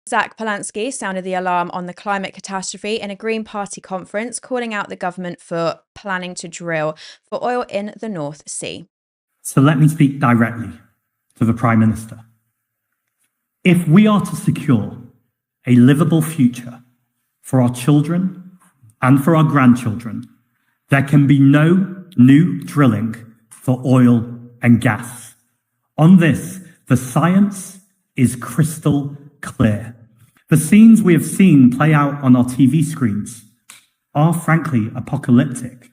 Zack Polanski sounded the alarm on the climate catastrophe in a Green Party conference, calling out the government for planning to drill for oil in the North Sea. So let me speak directly to the Prime Minister. If we are to secure a livable future for our children and for our grandchildren, there can be no new drilling for oil and gas. On this, the science is crystal clear. The scenes we have seen play out on our TV screens are frankly apocalyptic.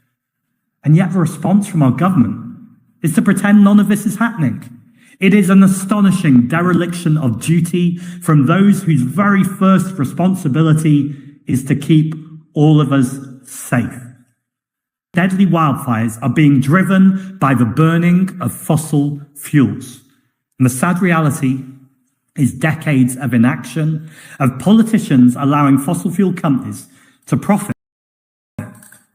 And yet the response from our government is to pretend none of this is happening. It is an astonishing dereliction of duty from those whose very first responsibility is to keep all of us safe. Deadly wildfires are being driven by the burning of fossil fuels. And the sad reality is decades of inaction, of politicians allowing fossil fuel companies to profit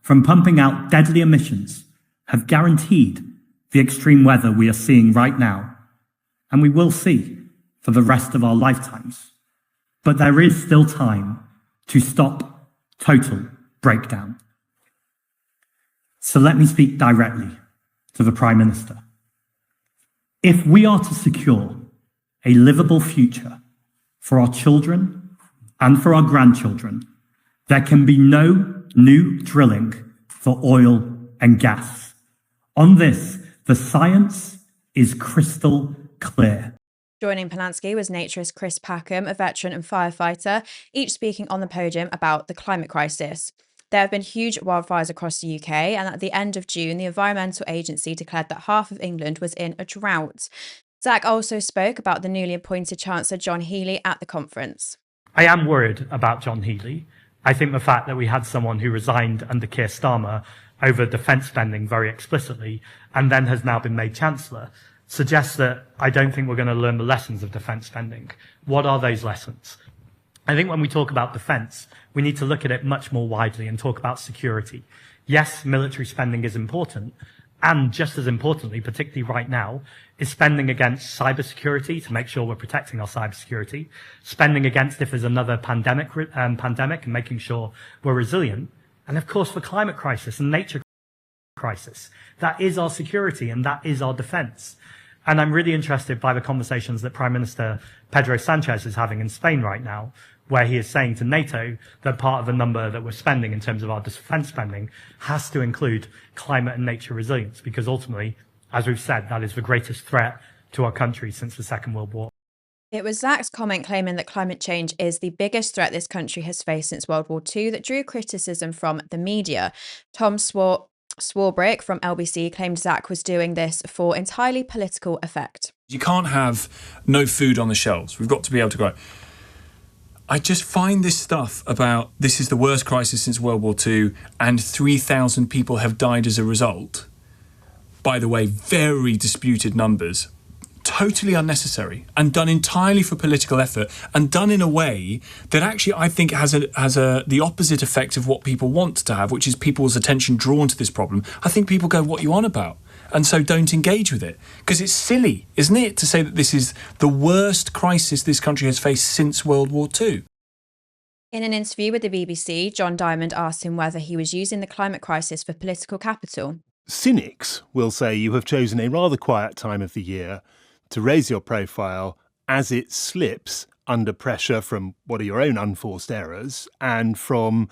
from pumping out deadly emissions, have guaranteed the extreme weather we are seeing right now, and we will see for the rest of our lifetimes. But there is still time to stop total breakdown. So let me speak directly to the Prime Minister. If we are to secure a livable future for our children and for our grandchildren, there can be no new drilling for oil and gas. On this, the science is crystal clear. Joining Polanski was naturist Chris Packham, a veteran and firefighter, each speaking on the podium about the climate crisis. There have been huge wildfires across the UK, and at the end of June, the Environmental Agency declared that half of England was in a drought. Zack also spoke about the newly appointed Chancellor John Healey at the conference. I am worried about John Healey. I think the fact that we had someone who resigned under Keir Starmer over defence spending very explicitly and then has now been made Chancellor suggests that I don't think we're going to learn the lessons of defence spending. What are those lessons? I think when we talk about defence, we need to look at it much more widely and talk about security. Yes, military spending is important, and just as importantly, particularly right now, is spending against cybersecurity to make sure we're protecting our cybersecurity, spending against if there's another pandemic and making sure we're resilient, and of course for climate crisis and nature crisis. That is our security and that is our defence. And I'm really interested by the conversations that Prime Minister Pedro Sanchez is having in Spain right now, where he is saying to NATO that part of the number that we're spending in terms of our defence spending has to include climate and nature resilience, because ultimately, as we've said, that is the greatest threat to our country since the Second World War. It was Zack's comment claiming that climate change is the biggest threat this country has faced since World War II that drew criticism from the media. Tom Swarbrick from LBC claimed Zack was doing this for entirely political effect. You can't have no food on the shelves. We've got to be able to grow. I just find this stuff about this is the worst crisis since World War II and 3,000 people have died as a result. By the way, very disputed numbers. Totally unnecessary and done entirely for political effort and done in a way that actually I think has the opposite effect of what people want to have, which is people's attention drawn to this problem. I think people go, what are you on about? And so don't engage with it, because it's silly, isn't it, to say that this is the worst crisis this country has faced since World War II. In an interview with the BBC, John Diamond asked him whether he was using the climate crisis for political capital. Cynics will say you have chosen a rather quiet time of the year to raise your profile as it slips under pressure from what are your own unforced errors and from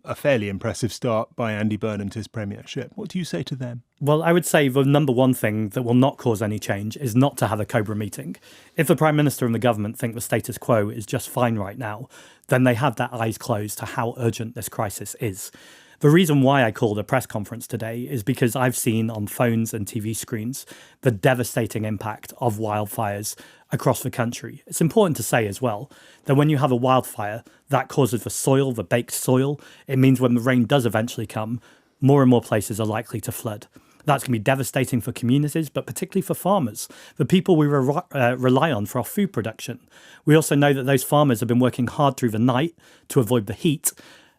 a fairly impressive start by Andy Burnham to his premiership. What do you say to them? Well, I would say the number one thing that will not cause any change is not to have a Cobra meeting. If the Prime Minister and the government think the status quo is just fine right now, then they have their eyes closed to how urgent this crisis is. The reason why I called a press conference today is because I've seen on phones and TV screens the devastating impact of wildfires across the country. It's important to say as well that when you have a wildfire, that causes the soil, the baked soil. It means when the rain does eventually come, more and more places are likely to flood. That's going to be devastating for communities, but particularly for farmers, the people we rely on for our food production. We also know that those farmers have been working hard through the night to avoid the heat.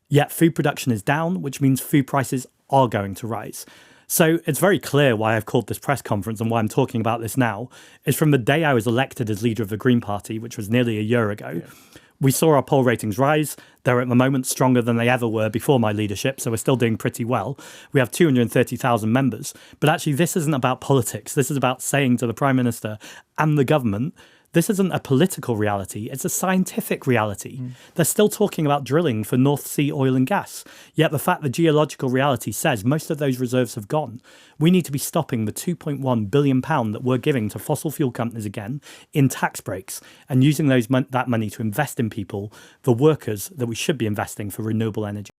Yet food production is down, which means food prices are going to rise. So it's very clear why I've called this press conference and why I'm talking about this now is from the day I was elected as leader of the Green Party, which was nearly a year ago. We saw our poll ratings rise. They're at the moment stronger than they ever were before my leadership, so we're still doing pretty well. We have 230,000 members. But actually, this isn't about politics. This is about saying to the Prime Minister and the government, this isn't a political reality, it's a scientific reality. They're still talking about drilling for North Sea oil and gas, yet the fact the geological reality says most of those reserves have gone. We need to be stopping the £2.1 billion that we're giving to fossil fuel companies again in tax breaks and using that money to invest in people, the workers that we should be investing for renewable energy.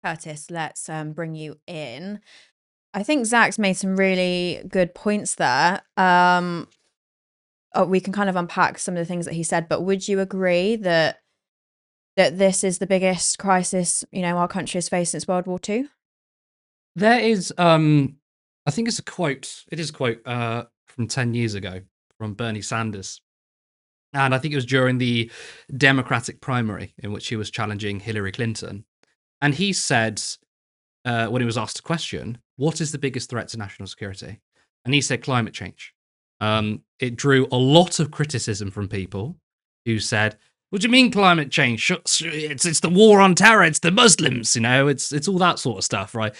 Curtis, let's bring you in. I think Zack's made some really good points there. We can kind of unpack some of the things that he said, but would you agree that this is the biggest crisis, our country has faced since World War II? There is, I think it's a quote. It is a quote from 10 years ago from Bernie Sanders. And I think it was during the Democratic primary in which he was challenging Hillary Clinton. And he said, when he was asked a question, what is the biggest threat to national security? And he said climate change. It drew a lot of criticism from people who said, what do you mean climate change? It's the war on terror. It's the Muslims, it's all that sort of stuff, right?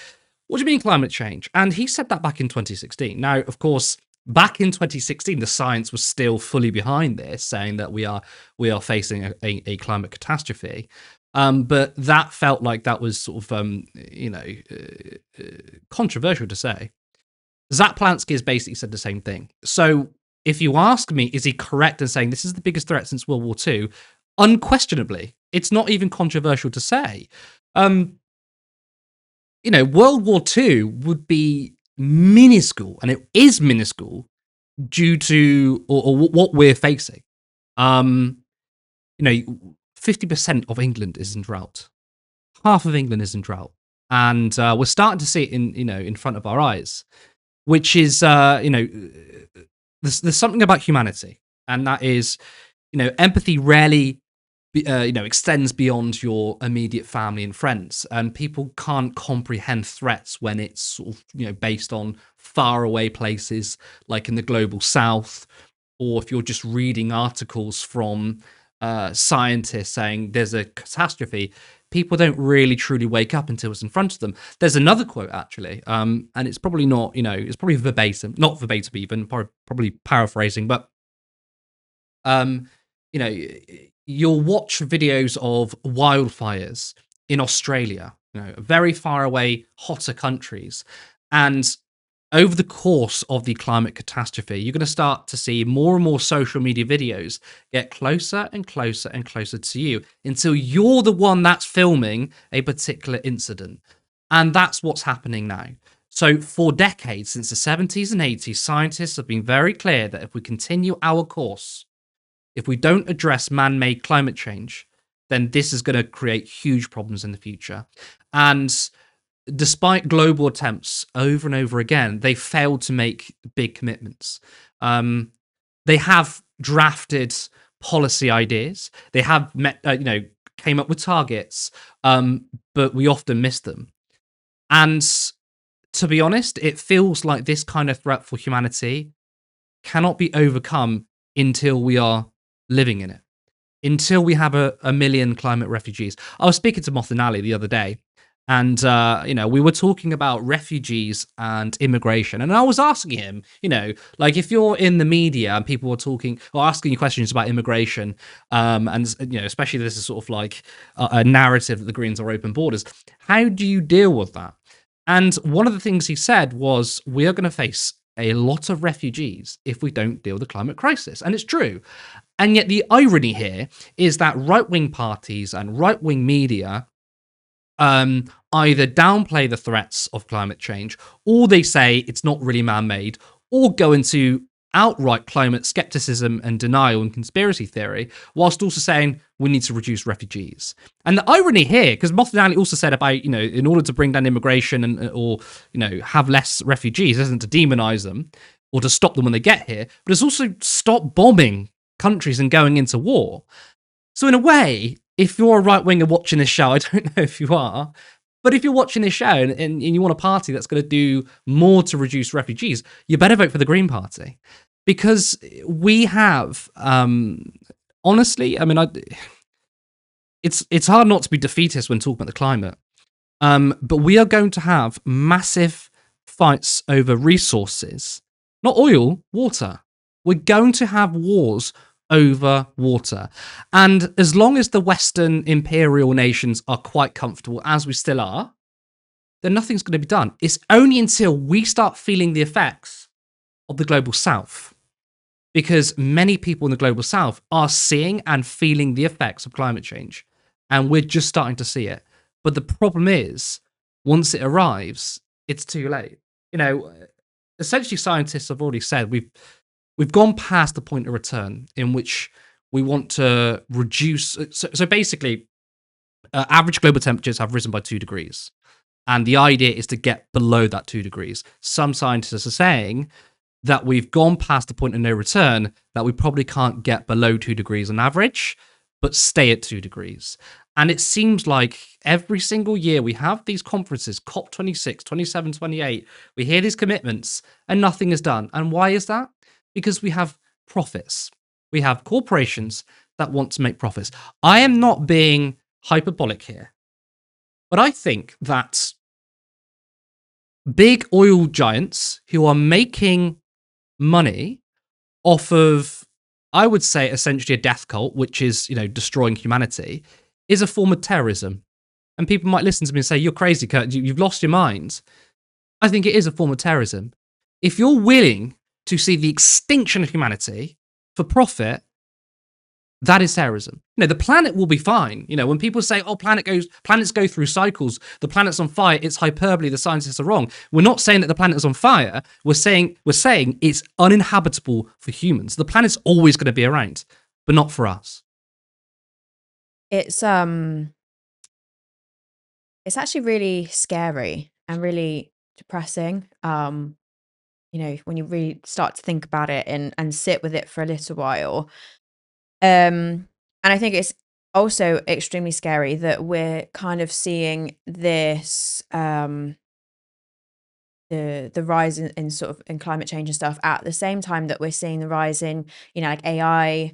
What do you mean climate change? And he said that back in 2016. Now, of course, back in 2016, the science was still fully behind this, saying that we are facing a climate catastrophe. But that felt like that was sort of, controversial to say. Zack Polanski has basically said the same thing. So if you ask me, is he correct in saying this is the biggest threat since World War II? Unquestionably. It's not even controversial to say. World War II would be minuscule, and it is minuscule due to or what we're facing. 50% of England is in drought. Half of England is in drought. And we're starting to see it in front of our eyes. Which is, there's something about humanity, and that is, empathy rarely, extends beyond your immediate family and friends, and people can't comprehend threats when it's sort of, based on faraway places like in the global south, or if you're just reading articles from scientists saying there's a catastrophe. People don't really truly wake up until it's in front of them. There's another quote, actually, and it's probably not, it's probably verbatim, not verbatim even, probably paraphrasing, but, you'll watch videos of wildfires in Australia, very far away, hotter countries, and over the course of the climate catastrophe, you're going to start to see more and more social media videos get closer and closer and closer to you until you're the one that's filming a particular incident. And that's what's happening now. So for decades, since the 70s and 80s, scientists have been very clear that if we continue our course, if we don't address man-made climate change, then this is going to create huge problems in the future. And despite global attempts over and over again, they failed to make big commitments. They have drafted policy ideas. They have came up with targets, but we often miss them. And to be honest, it feels like this kind of threat for humanity cannot be overcome until we are living in it, until we have a million climate refugees. I was speaking to Mothin Ali the other day, and, we were talking about refugees and immigration. And I was asking him, if you're in the media and people were talking or asking you questions about immigration, and, especially this is sort of like a narrative that the Greens are open borders, how do you deal with that? And one of the things he said was, we are going to face a lot of refugees if we don't deal with the climate crisis. And it's true. And yet the irony here is that right-wing parties and right-wing media either downplay the threats of climate change, or they say it's not really man-made, or go into outright climate skepticism and denial and conspiracy theory, whilst also saying we need to reduce refugees. And the irony here, because Mothin Ali also said about, in order to bring down immigration or have less refugees, isn't to demonize them or to stop them when they get here, but it's also stop bombing countries and going into war. So in a way, if you're a right-winger watching this show, I don't know if you are, but if you're watching this show and you want a party that's going to do more to reduce refugees, you better vote for the Green Party. Because we have, on honestly, I mean, it's hard not to be defeatist when talking about the climate. But we are going to have massive fights over resources, not oil, water. We're going to have wars over water. And as long as the Western imperial nations are quite comfortable, as we still are, then nothing's going to be done. It's only until we start feeling the effects of the global south, because many people in the global south are seeing and feeling the effects of climate change. And we're just starting to see it. But the problem is, once it arrives, it's too late. You know, essentially scientists have already said we've gone past the point of return in which we want to reduce. So basically, average global temperatures have risen by 2 degrees. And the idea is to get below that 2 degrees. Some scientists are saying that we've gone past the point of no return, that we probably can't get below 2 degrees on average, but stay at 2 degrees. And it seems like every single year we have these conferences, COP26, 27, 28, we hear these commitments and nothing is done. And why is that? Because we have profits. We have corporations that want to make profits. I am not being hyperbolic here, but I think that big oil giants who are making money off of, I would say, essentially a death cult, which is, destroying humanity, is a form of terrorism. And people might listen to me and say, you're crazy, Kurt, you've lost your mind. I think it is a form of terrorism. If you're willing to see the extinction of humanity for profit, that is terrorism. The planet will be fine. When people say, oh, planets go through cycles, the planet's on fire, it's hyperbole, the scientists are wrong. We're not saying that the planet is on fire. We're saying it's uninhabitable for humans. The planet's always going to be around, but not for us. It's actually really scary and really depressing. When you really start to think about it and sit with it for a little while. And I think it's also extremely scary that we're kind of seeing this the rise in sort of in climate change and stuff at the same time that we're seeing the rise in like AI,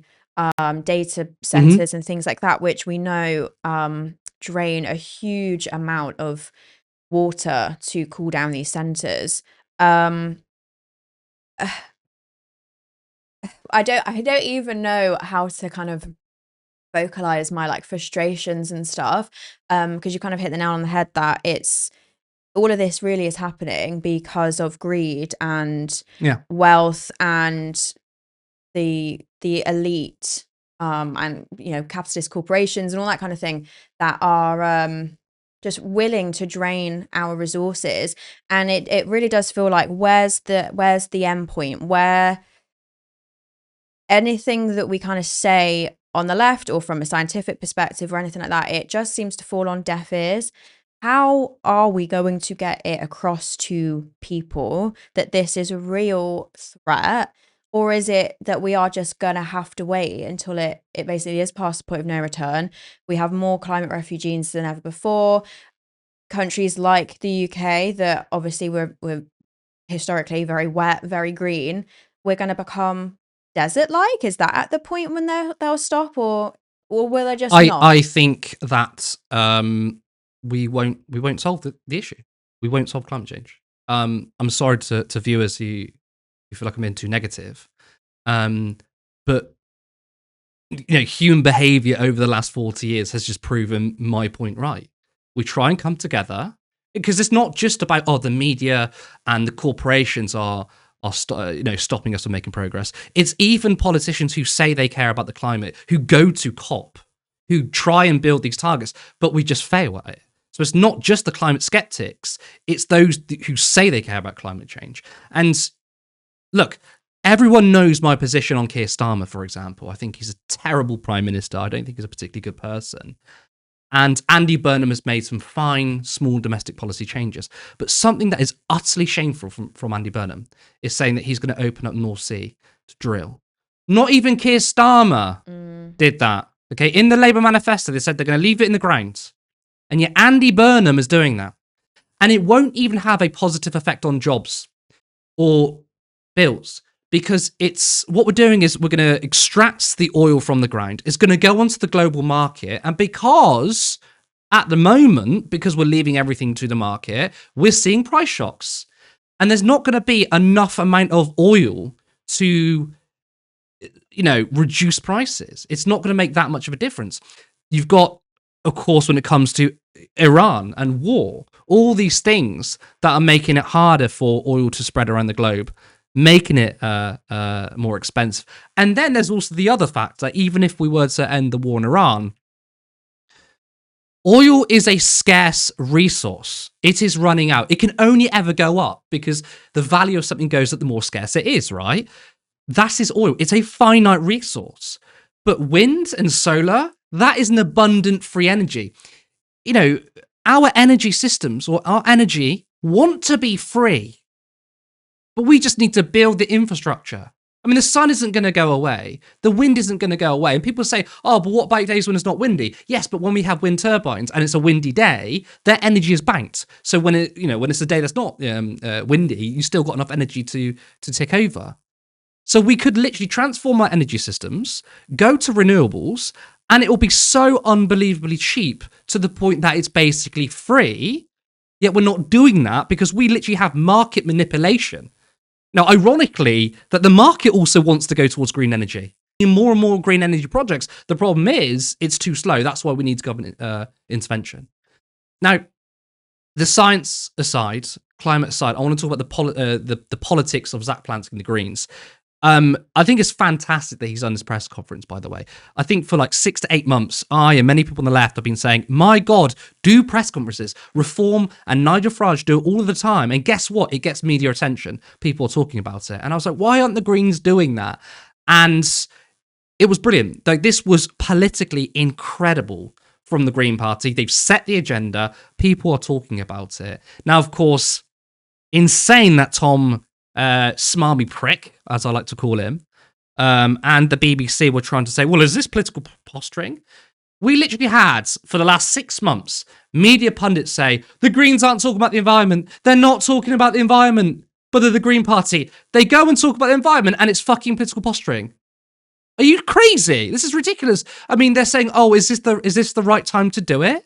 data centers and things like that, which we know drain a huge amount of water to cool down these centers. I don't even know how to kind of vocalize my like frustrations and stuff, because you kind of hit the nail on the head that it's all of this really is happening because of greed and wealth and the elite, and capitalist corporations and all that kind of thing that are just willing to drain our resources. And it really does feel like where's the end point, where anything that we kind of say on the left or from a scientific perspective or anything like that, it just seems to fall on deaf ears. How are we going to get it across to people that this is a real threat? Or is it that we are just going to have to wait until it basically is past the point of no return? We have more climate refugees than ever before. Countries like the UK that obviously we're historically very wet, very green, we're going to become desert-like? Is that at the point when they'll stop, or will they just not? I think that we won't solve the issue. We won't solve climate change. I'm sorry to viewers who feel like I'm being too negative, but human behavior over the last 40 years has just proven my point right. We try and come together, because it's not just about the media and the corporations are stopping us from making progress. It's even politicians who say they care about the climate, who go to COP, who try and build these targets, but we just fail at it. So it's not just the climate skeptics, it's those who say they care about climate change. And look, everyone knows my position on Keir Starmer, for example. I think he's a terrible prime minister. I don't think he's a particularly good person. And Andy Burnham has made some fine, small domestic policy changes. But something that is utterly shameful from Andy Burnham is saying that he's going to open up North Sea to drill. Not even Keir Starmer did that. Okay, in the Labour manifesto, they said they're going to leave it in the ground. And yet Andy Burnham is doing that. And it won't even have a positive effect on jobs or bills, because it's what we're doing is we're going to extract the oil from the ground. It's going to go onto the global market, and because at the moment, because we're leaving everything to the market, we're seeing price shocks, and there's not going to be enough amount of oil to, reduce prices. It's not going to make that much of a difference. You've got, of course, when it comes to Iran and war, all these things that are making it harder for oil to spread around the globe, making it more expensive. And then there's also the other fact that even if we were to end the war in Iran, oil is a scarce resource. It is running out. It can only ever go up because the value of something goes up the more scarce it is, right? That is oil. It's a finite resource. But wind and solar, that is an abundant free energy. Our energy systems or our energy want to be free, but we just need to build the infrastructure. I mean, the sun isn't going to go away. The wind isn't going to go away. And people say, oh, but what about days when it's not windy? Yes, but when we have wind turbines and it's a windy day, their energy is banked. So when it's a day that's not windy, you still got enough energy to take over. So we could literally transform our energy systems, go to renewables, and it will be so unbelievably cheap to the point that it's basically free. Yet we're not doing that because we literally have market manipulation. Now, ironically, that the market also wants to go towards green energy. In more and more green energy projects, the problem is it's too slow. That's why we need government intervention. Now, the science aside, climate aside, I want to talk about the politics of Zack Polanski and the Greens. I think it's fantastic that he's done this press conference, by the way. I think for like 6 to 8 months, I and many people on the left have been saying, my God, do press conferences. Reform and Nigel Farage do it all of the time. And guess what? It gets media attention. People are talking about it. And I was like, why aren't the Greens doing that? And it was brilliant. Like, this was politically incredible from the Green Party. They've set the agenda. People are talking about it. Now, of course, insane that Tom... smarmy prick, as I like to call him, and the BBC were trying to say, well, is this political posturing? We literally had, for the last 6 months, media pundits say, the Greens aren't talking about the environment. They're not talking about the environment. But they're the Green Party. They go and talk about the environment, and it's fucking political posturing. Are you crazy? This is ridiculous. I mean, they're saying, oh, is this the right time to do it?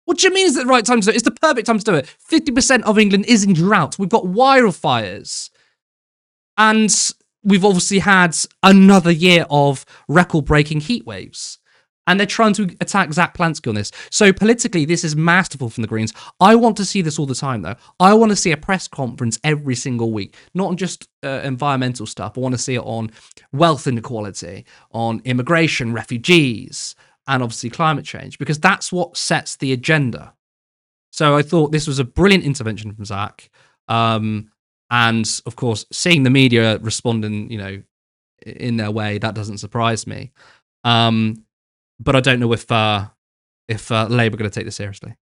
What do you mean is it the right time to do it? It's the perfect time to do it. 50% of England is in drought. We've got wildfires. And we've obviously had another year of record-breaking heat waves. And they're trying to attack Zack Polanski on this. So politically, this is masterful from the Greens. I want to see this all the time, though. I want to see a press conference every single week. Not on just environmental stuff. I want to see it on wealth inequality, on immigration, refugees, and obviously climate change. Because that's what sets the agenda. So I thought this was a brilliant intervention from Zack. And of course, seeing the media responding, in their way, that doesn't surprise me. But I don't know if Labour are going to take this seriously.